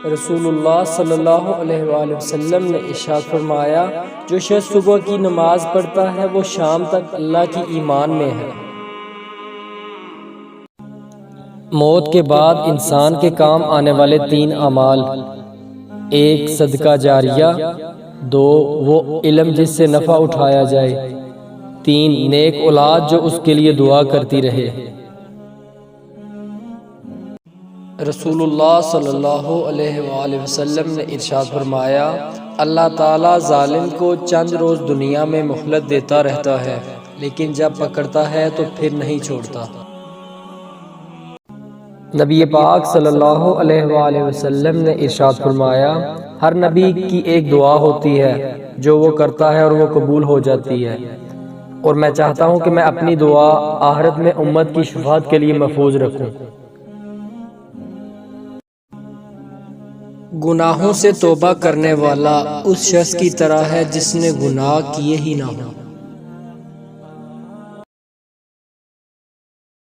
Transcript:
رسول اللہ صلی اللہ علیہ وآلہ وسلم نے ارشاد فرمایا، جو شخص صبح کی نماز پڑھتا ہے وہ شام تک اللہ کی ایمان میں ہے۔ موت کے بعد انسان کے کام آنے والے 3 اعمال: 1 صدقہ جاریہ، 2 وہ علم جس سے نفع اٹھایا جائے، 3 نیک اولاد جو اس کے لیے دعا کرتی رہے۔ رسول اللہ صلی اللہ علیہ وآلہ وسلم نے ارشاد فرمایا، اللہ تعالیٰ ظالم کو چند روز دنیا میں مہلت دیتا رہتا ہے، لیکن جب پکڑتا ہے تو پھر نہیں چھوڑتا۔ نبی پاک صلی اللہ علیہ وآلہ وسلم نے ارشاد فرمایا، ہر نبی کی ایک دعا ہوتی ہے جو وہ کرتا ہے اور وہ قبول ہو جاتی ہے، اور میں چاہتا ہوں کہ میں اپنی دعا آخرت میں امت کی شفاعت کے لیے محفوظ رکھوں۔ گناہوں سے توبہ کرنے والا اس شخص کی طرح ہے جس نے گناہ کیے ہی نہ ہوں۔